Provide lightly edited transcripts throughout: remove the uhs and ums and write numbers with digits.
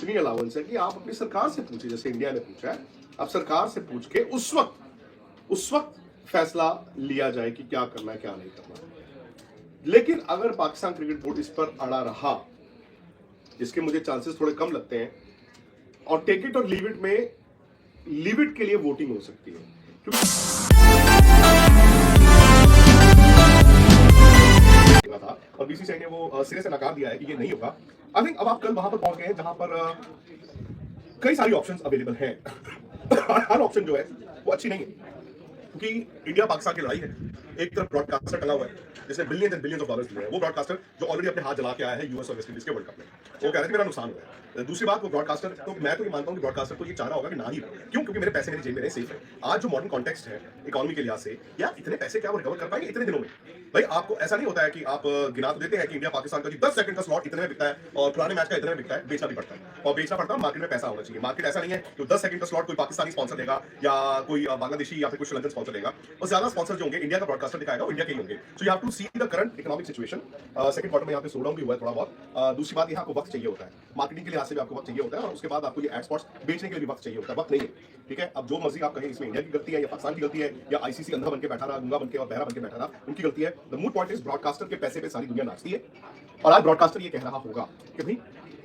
इतनी अलाउंस है कि आप अपनी सरकार से पूछिए, जैसे इंडिया ने पूछा है, आप सरकार से पूछ के उस वक्त फैसला लिया जाए कि क्या करना है क्या नहीं करना। लेकिन अगर पाकिस्तान क्रिकेट बोर्ड इस पर अड़ा रहा, जिसके मुझे चांसेस थोड़े कम लगते हैं, और टेक इट और लीव इट में लीव इट के लिए वोटिंग हो सकती है, क्योंकि था और बीसीसीआई ने वो सिरे से नकार दिया है कि ये नहीं होगा। आई थिंक अब आप कल वहां पर पहुंच गए हैं जहां पर कई सारी ऑप्शंस अवेलेबल हैं। हर ऑप्शन जो है वो अच्छी नहीं है, क्योंकि इंडिया पाकिस्तान की लड़ाई है। एक तरफ ब्रॉडकास्टर टंगा हुआ है जिसने billions and billions of dollars दिए हैं, वो ब्रॉडकास्टर जो ऑलरेडी अपने हाथ जला के आया है यूएस और वेस्ट इंडीज के वर्ल्ड कप में, वो कह रहे थे मेरा नुकसान हुआ है। दूसरी बात, वो ब्रॉडकास्टर, तो मैं तो ये मानता हूं कि ब्रॉडकास्टर को ये चाह रहा होगा कि ना ही, क्यों? क्योंकि मेरे पैसे मेरी जेब में रहे, सेफ है। आज जो मॉडर्न कॉन्टेक्स्ट है इकोनॉमी के लिहाज से, या इतने पैसे क्या वो रिकवर कर पाएंगे इतने दिनों में? भाई आपको ऐसा नहीं होता है कि आप गिना तो देते हैं कि इंडिया पाकिस्तान का जी 10 सेकंड का स्लॉट इतने में बिकता है और पुराने मैच का इतने में बिकता है, बेचना भी पड़ता है और बेचना पड़ता है, मार्केट में पैसा होना चाहिए। मार्केट ऐसा नहीं है कि 10 सेकंड का स्लॉट कोई पाकिस्तानी स्पॉन्सर देगा या कोई बांग्लादेशी या फिर कुछ श्रीलंकन स्पॉन्सर देगा, और ज्यादा स्पॉन्सर जो होंगे इंडिया का ब्रॉडकास्टर दिखाएगा वो इंडिया के ही होंगे। So you have to see the current economic situation. Second quarter में यहाँ पे स्लो डाउन भी हुआ है थोड़ा बहुत। दूसरी बात, यहाँ आपको वक्त चाहिए होता है, मार्केटिंग के लिहाज से भी आपको वक्त चाहिए होता है, और उसके बाद आपको ये एड स्पॉट्स बेचने के लिए भी वक्त चाहिए होता है। वक्त नहीं है, ठीक है? अब जो मर्जी आप कहें इसमें इंडिया की गलती है या पाकिस्तान की गलती है या आईसीसी अंधा बन के बैठा रहा, गूंगा बन के और बहरा बन के बैठा रहा, उनकी गलती है। The mood point is broadcaster के पैसे पे सारी दुनिया नाचती है, और आज ब्रॉडकास्टर ये कह रहा होगा कि भाई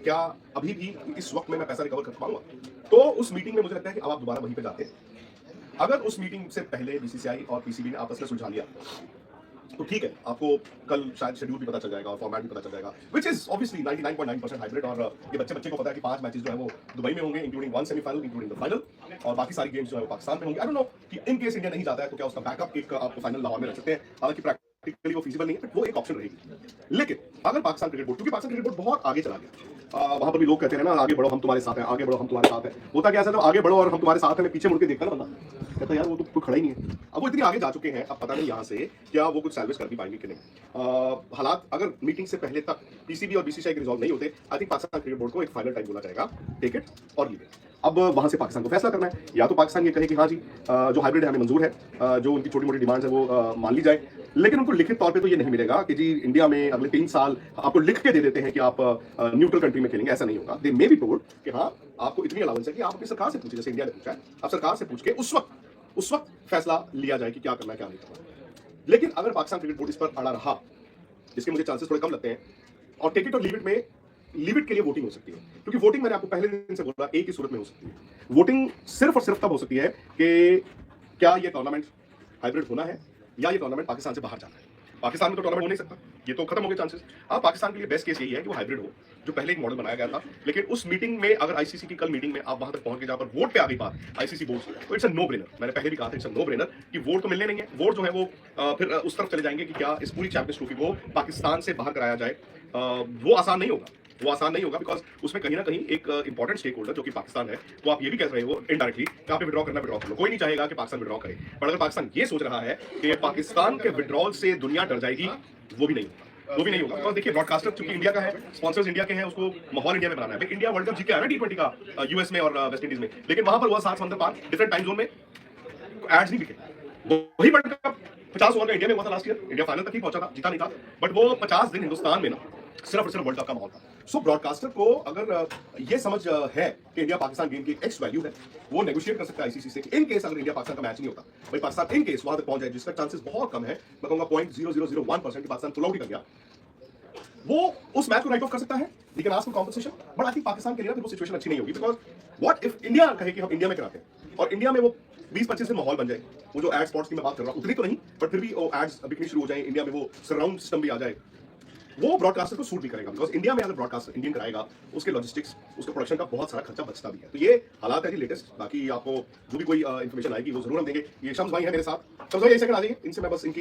क्या अभी भी इस वक्त में मैं पैसा रिकवर कर पाऊंगा? तो उस मीटिंग में मुझे लगता है कि अब आप दोबारा वहीं पे जाते हैं। अगर उस मीटिंग से पहले बीसीसीआई और पीसीबी ने आपस में सुलझा लिया तो ठीक है, आपको कल शायद शेड्यूल भी पता चल जाएगा और फॉर्मेट भी पता चल जाएगा, विच इज ऑब्वियसली 99.9% हाइब्रिड। और ये बच्चे को पता है कि 5 मैचेस जो है वो दुबई में होंगे, including 1 semifinal, including the final, और बाकी सारी गेम्स जो है वो पाकिस्तान में होंगे। आई डोंट नो कि इन केस इंडिया नहीं जाता है तो क्या उसका बैकअप एक आपको फाइनल लाहौर में रख सकते हैं। हालांकि प्रैक्टिकली वो फीजिबल नहीं है, बट वो एक ऑप्शन रहेगी। लेकिन अगर पाकिस्तान क्रिकेट बोर्ड, क्योंकि पाकिस्तान क्रिकेट बोर्ड बहुत आगे चला गया, वहां पर भी लोग कहते हैं ना, आगे बढ़ो हम तुम्हारे साथ हैं, आगे बढ़ो हम तुम्हारे साथ हैं। होता क्या है, जब आगे बढ़ो और हम तुम्हारे साथ हैं, मैं पीछे मुड़ के देखता ना बंदा कहता यार वो तो कोई खड़ा ही नहीं है। अब वो इतनी आगे जा चुके हैं, अब पता नहीं यहाँ से क्या वो कुछ सैल्वेज कर भी पाएंगे कि नहीं। हालात अगर मीटिंग से पहले तक पीसीबी और बीसीसीआई के रिजॉल्व नहीं होते, I think Pakistan cricket board को एक फाइनल टाइम बोला जाएगा, टेक इट और लीव इट। अब वहां से पाकिस्तान को फैसला करना है, या तो पाकिस्तान ये कहे कि हाँ जी जो हाइब्रिड है हमें मंजूर है, जो उनकी छोटी मोटी डिमांड्स है वो मान ली जाए, लेकिन उनको लिखित तौर पे तो ये नहीं मिलेगा कि जी इंडिया में अगले 3 साल आपको लिख के दे देते हैं कि आप न्यूट्रल कंट्री में खेलेंगे। ऐसा नहीं होगा। दे मे बी टोल्ड कि हाँ आपको इतनी अलाउंस है कि आप अपनी सरकार से पूछिए, जैसे इंडिया ने पूछा है, आप सरकार से पूछ के उस वक्त फैसला लिया जाए कि क्या करना है क्या नहीं करना। लेकिन अगर पाकिस्तान क्रिकेट बोर्ड इस पर अड़ा रहा, जिसके मुझे चांसेस थोड़े कम लगते हैं, और टेक इट और लीव इट में लीव इट के लिए वोटिंग हो सकती है, क्योंकि वोटिंग मैंने आपको पहले दिन से बोला एक ही सूरत में हो सकती है। वोटिंग सिर्फ और सिर्फ तब हो सकती है कि क्या ये टूर्नामेंट हाइब्रिड होना है या ये टूर्नामेंट पाकिस्तान से बाहर जाना है। पाकिस्तान में तो टूर्नामेंट हो नहीं सकता, ये तो खत्म हो गए चांसेस। अब पाकिस्तान के लिए बेस्ट केस यही है कि वो हाइब्रिड हो, जो पहले एक मॉडल बनाया गया था। लेकिन उस मीटिंग में अगर आईसीसी की कल मीटिंग में आप वहां तक पहुंच गए जहां पर वोट पे आ गई बात आईसीसी बोर्ड से, तो इट्स अ नो ब्रेनर। मैंने पहले भी कहा था इट्स अ नो ब्रेनर कि वोट तो मिलने नहीं है। वोट जो है वो फिर उस तरफ चले जाएंगे कि क्या इस पूरी चैंपियंस ट्रॉफी को पाकिस्तान से बाहर कराया जाए। वो आसान नहीं होगा, बिकॉज उसमें कहीं ना कहीं एक इंपॉर्टेंट स्टेक होल्डर जो कि पाकिस्तान है, तो आप ये भी कह रहे हो इनडायरेक्टली कि आपने विड्रॉ करना, विड्रॉ कर लो। कोई नहीं चाहेगा कि पाकिस्तान विड्रॉ करे, पर अगर पाकिस्तान ये सोच रहा है कि पाकिस्तान के विड्रॉल से दुनिया डर जाएगी, वो भी नहीं होगा। बिकॉज देखिए, ब्रॉडकास्टर चूंकि इंडिया का है, स्पॉन्सर्स इंडिया के हैं, उसको माहौल इंडिया में बनाना है। इंडिया वर्ल्ड कप जीत के आया ना T20 का यूएस में और वेस्ट इंडीज में, लेकिन वहां पर हुआ 7 समंदर पार, डिफरेंट टाइम जोन में, एड्स नहीं बिके। वही वर्ल्ड कप 50 ओवर का इंडिया में हुआ था लास्ट ईयर, इंडिया फाइनल तक ही पहुंचा था, जीता नहीं था, बट वो 50 दिन हिंदुस्तान में ना सिर्फ और सिर्फ वर्ल्ड कप का माहौल था। सो ब्रॉडकास्टर को अगर ये समझ है कि इंडिया पाकिस्तान गेम की एक्स वैल्यू है, वो नेगोशिएट कर सकता है आईसीसी से कि इन केस अगर इंडिया पाकिस्तान का मैच नहीं होता, भाई पाकिस्तान इन केस वहां तक पहुंच जाए, जिसका चांसेस बहुत कम है, मैं कहूंगा 0.0001% पाकिस्तान पुल आउट ही कर गया, वो उस मैच को राइट ऑफ कर सकता है, लेकिन ask for compensation. But I think Pakistan के लिए फिर वो सिचुएशन अच्छी नहीं होगी, बिकॉज व्हाट इफ इंडिया कहे कि हम इंडिया में कराते हैं और इंडिया में वो 20-25 दिन माहौल बन जाए, वो जो एड स्पॉट्स की मैं बात कर रहा हूँ उतनी तो नहीं, बट फिर भी वो एड्स बिकनी शुरू हो जाए, इंडिया में वो सराउंड सिस्टम भी आ जाए, वो ब्रॉडकास्टर को सूट भी करेगा। बिकॉज इंडिया में अगर ब्रॉडकास्टर इंडियन कराएगा, उसके लॉजिस्टिक्स, उसके प्रोडक्शन का बहुत सारा खर्चा बचता भी है। तो ये हालात है जी लेटेस्ट। बाकी आपको जो भी कोई इन्फॉर्मेशन आएगी वो जरूर हम देंगे। ये शम्स भाई है मेरे साथ, शम्स भाई एक सेकंड आ जाइए, इनसे मैं बस इनकी